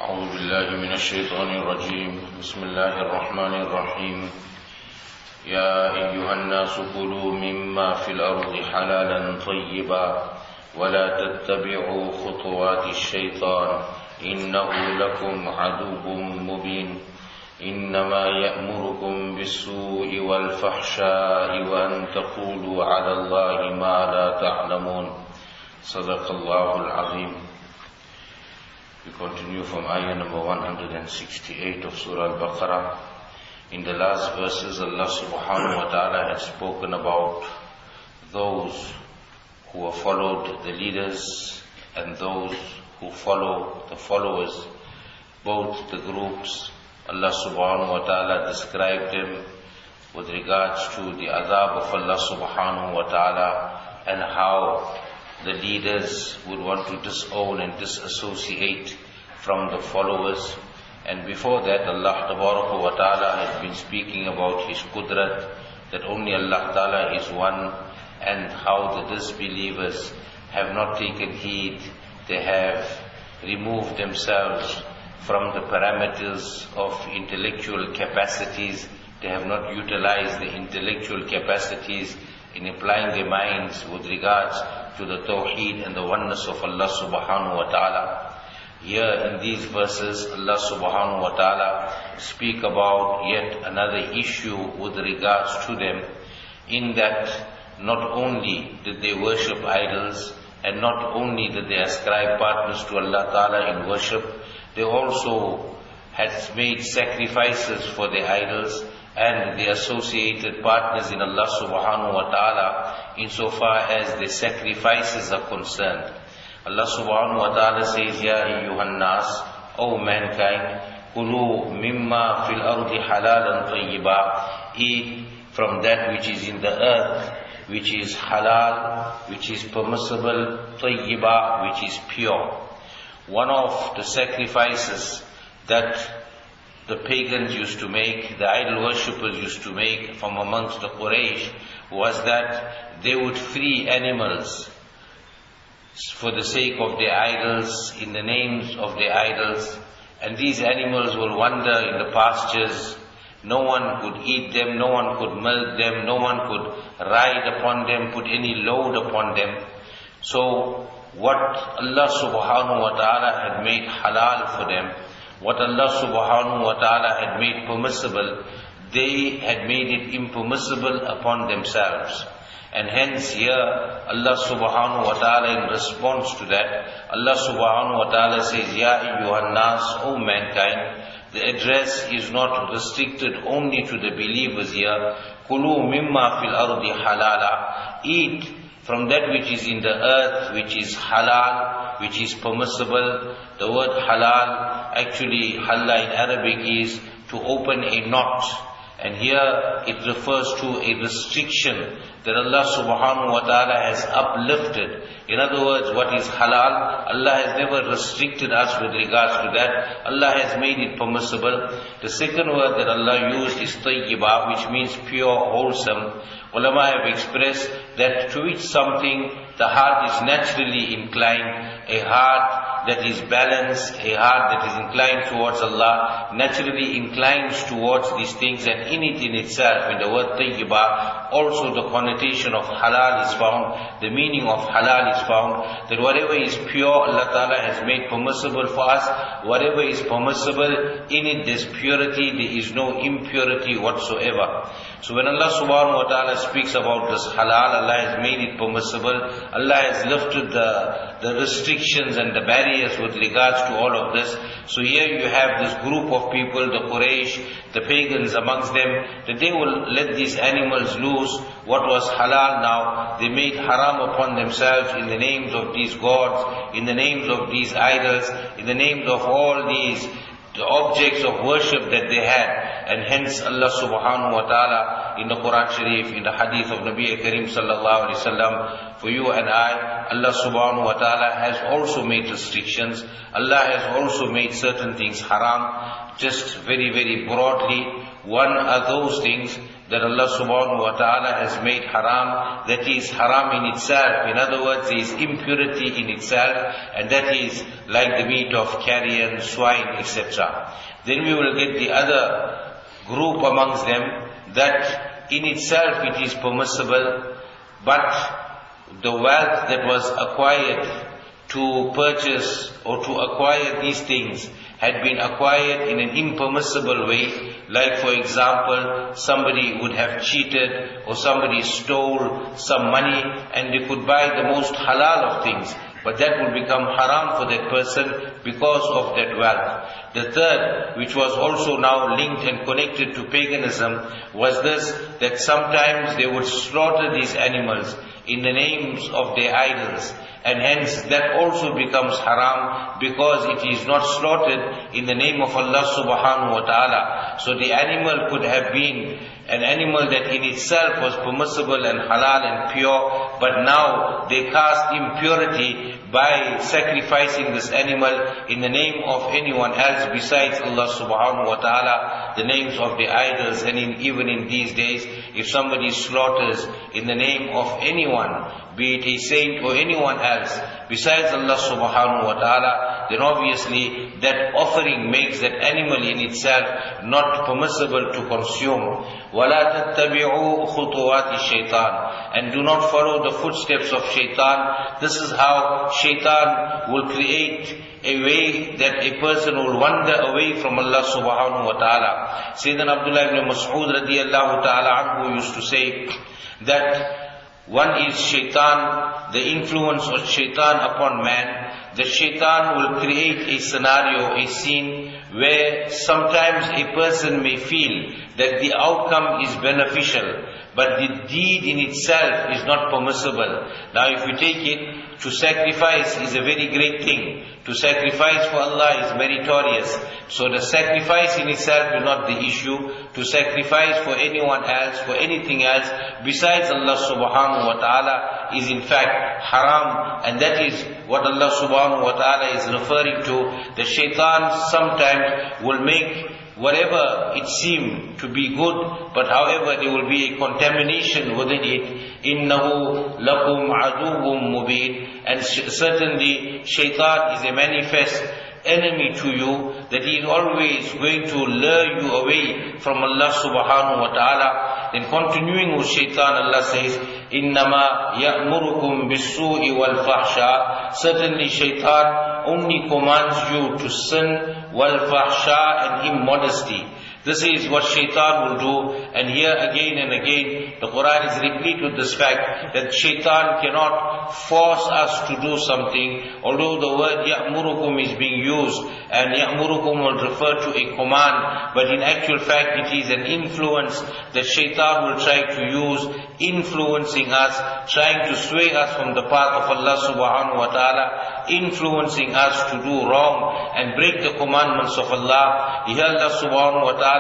أعوذ بالله من الشيطان الرجيم بسم الله الرحمن الرحيم يا أيها الناس كلوا مما في الأرض حلالا طيبا ولا تتبعوا خطوات الشيطان إنه لكم عدو مبين إنما يأمركم بالسوء والفحشاء وأن تقولوا على الله ما لا تعلمون صدق الله العظيم. We continue from ayah number 168 of Surah Baqarah. In the last verses, Allah subhanahu wa ta'ala has spoken about those who have followed the leaders and those who follow the followers, both the groups. Allah subhanahu wa ta'ala described them with regards to the adhab of Allah subhanahu wa ta'ala and how the leaders would want to disown and disassociate from the followers. And before that, Allah tabaraka wa ta'ala has been speaking about His qudrat, that only Allah ta'ala is one, and how the disbelievers have not taken heed. They have removed themselves from the parameters of intellectual capacities. They have not utilized the intellectual capacities in applying their minds with regards to the tawheed and the oneness of Allah subhanahu wa ta'ala. Here in these verses, Allah subhanahu wa ta'ala speak about yet another issue with regards to them, in that not only did they worship idols, and not only did they ascribe partners to Allah ta'ala in worship, they also had made sacrifices for their idols and the associated partners in Allah subhanahu wa ta'ala insofar as the sacrifices are concerned. Allah subhanahu wa ta'ala says, Ya ayyuhan nas, O mankind, kulu mimma fil ardi halalan tayyiba, eat from that which is in the earth, which is halal, which is permissible, tayyiba, which is pure. One of the sacrifices that the pagans used to make, the idol worshippers used to make from amongst the Quraysh, was that they would free animals for the sake of their idols, in the names of their idols, and these animals will wander in the pastures. No one could eat them, no one could milk them, no one could ride upon them, put any load upon them. So what Allah subhanahu wa ta'ala had made halal for them, what Allah subhanahu wa ta'ala had made permissible, they had made it impermissible upon themselves. And hence here, Allah subhanahu wa ta'ala, in response to that, Allah subhanahu wa ta'ala says, Ya ayyuhan nas, O mankind. The address is not restricted only to the believers here. Kulu mimma fil ardi halala. Eat from that which is in the earth, which is halal, which is permissible. The word halal, actually halla in Arabic is to open a knot. And here it refers to a restriction that Allah subhanahu wa ta'ala has uplifted. In other words, what is halal, Allah has never restricted us with regards to that. Allah has made it permissible. The second word that Allah used is tayyiba, which means pure, wholesome. Ulama have expressed that to which something the heart is naturally inclined, a heart that is balanced, a heart that is inclined towards Allah, naturally inclines towards these things, and in it in itself, in the word tayyiba, also the connotation of halal is found, the meaning of halal is found, that whatever is pure, Allah Ta'ala has made permissible for us, whatever is permissible, in it there's purity, there is no impurity whatsoever. So when Allah subhanahu wa ta'ala speaks about this halal, Allah has made it permissible, Allah has lifted the restrictions and the barriers with regards to all of this. So here you have this group of people, the Quraysh, the pagans amongst them, that they will let these animals loose. What was halal now, they made haram upon themselves in the names of these gods, in the names of these idols, in the names of all these the objects of worship that they had. And hence Allah subhanahu wa ta'ala in the Quran Sharif, in the Hadith of Nabi Karim sallallahu alaihi wasallam, for you and I, Allah subhanahu wa ta'ala has also made restrictions. Allah has also made certain things haram. Just very, very broadly, one are those things that Allah subhanahu wa ta'ala has made haram, that is haram in itself. In other words, there is impurity in itself, and that is like the meat of carrion, swine, etc. Then we will get the other group amongst them, that in itself it is permissible, but the wealth that was acquired to purchase or to acquire these things had been acquired in an impermissible way. Like for example, somebody would have cheated or somebody stole some money and they could buy the most halal of things, but that would become haram for that person because of that wealth. The third, which was also now linked and connected to paganism, was this, that sometimes they would slaughter these animals in the names of their idols, and hence that also becomes haram because it is not slaughtered in the name of Allah subhanahu wa ta'ala. So the animal could have been an animal that in itself was permissible and halal and pure, but now they cast impurity by sacrificing this animal in the name of anyone else besides Allah subhanahu wa ta'ala, the names of the idols. And even in these days, if somebody slaughters in the name of anyone, be it a saint or anyone else besides Allah subhanahu wa ta'ala, then obviously that offering makes that animal in itself not permissible to consume. وَلَا تَتَّبِعُوا خُطُوَاتِ الشَّيْطَانِ, and do not follow the footsteps of shaitan. This is how shaitan will create a way that a person will wander away from Allah subhanahu wa ta'ala. Sayyidina Abdullah ibn Mas'ud radiyallahu ta'ala anhu used to say that one is shaitan, the influence of shaitan upon man. The shaitan will create a scenario, a scene, where sometimes a person may feel that the outcome is beneficial, but the deed in itself is not permissible. Now if you take it, to sacrifice is a very great thing. To sacrifice for Allah is meritorious. So the sacrifice in itself is not the issue. To sacrifice for anyone else, for anything else besides Allah subhanahu wa ta'ala is in fact haram. And that is what Allah subhanahu wa ta'ala is referring to. The shaitan sometimes will make whatever it seemed to be good, but however there will be a contamination within it. إِنَّهُ لَكُمْ عَدُوٌّ مُبِينٌ. And certainly shaitan is a manifest enemy to you, that he is always going to lure you away from Allah subhanahu wa ta'ala. Then continuing with shaitan, Allah says, إِنَّمَا يَأْمُرُكُمْ بِالسُّوءِ وَالْفَحْشَاءِ. Certainly shaitan only commands you to sin, wal-fahsha, and immodesty. This is what shaitan will do. And here again and again, the Quran is replete with this fact that shaitan cannot force us to do something. Although the word ya'murukum is being used, and ya'murukum will refer to a command, but in actual fact it is an influence that shaitan will try to use, influencing us, trying to sway us from the path of Allah subhanahu wa ta'ala, influencing us to do wrong and break the commandments of Allah. Here Allah subhanahu wa ta'ala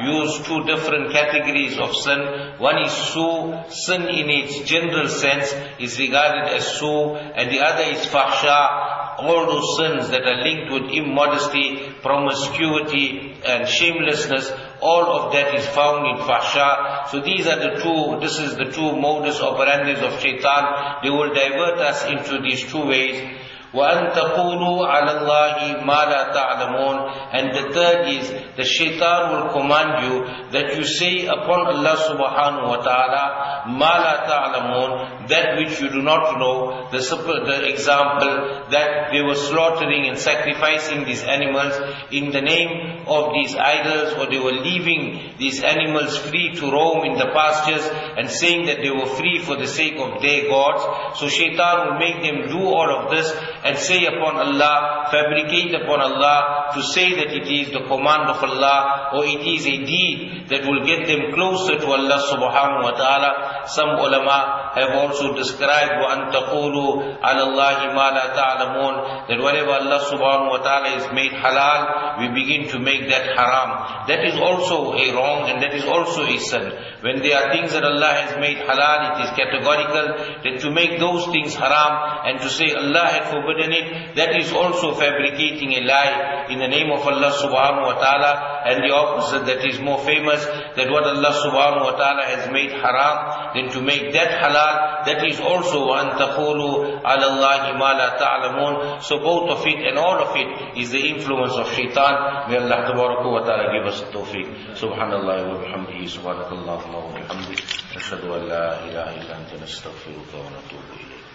use two different categories of sin. One is sin in its general sense is regarded as su, and the other is fahsha, all those sins that are linked with immodesty, promiscuity and shamelessness. All of that is found in fahsha. So these are the two, this is the two modus operandi of shaitan. They will divert us into these two ways. وَأَن تَقُولُوا عَلَى اللَّهِ مَا لَا تَعْلَمُونَ. And the third is, the shaitan will command you that you say upon Allah subhanahu wa ta'ala, مَا لَا تَعْلَمُونَ, that which you do not know. The example that they were slaughtering and sacrificing these animals in the name of these idols, or they were leaving these animals free to roam in the pastures and saying that they were free for the sake of their gods. So shaitan will make them do all of this and say upon Allah, fabricate upon Allah, to say that it is the command of Allah, or it is a deed that will get them closer to Allah subhanahu wa ta'ala. Some ulama have also described وَأَن تَقُولُوا عَلَى اللَّهِ مَا لَا تَعْلَمُونَ, that whatever Allah subhanahu wa ta'ala has made halal, we begin to make that haram. That is also a wrong, and that is also a sin. When there are things that Allah has made halal, it is categorical, that to make those things haram and to say Allah had forbidden it, that is also fabricating a lie in the name of Allah subhanahu wa ta'ala. And the opposite, that is more famous, that what Allah subhanahu wa ta'ala has made haram, then to make that halal, that is also وَأَن تَقُولُوا عَلَى اللَّهِ مَا لَا تَعْلَمُونَ. So both of it and all of it is the influence of shaitan. May Allah tabaraka wa ta'ala give us the tawfiq. Subhanallah wa bihamdihi, subhanakallahumma wa bihamdihi, ashhadu an la ilaha illa anta nastaghfiruka wa natubu ilayk.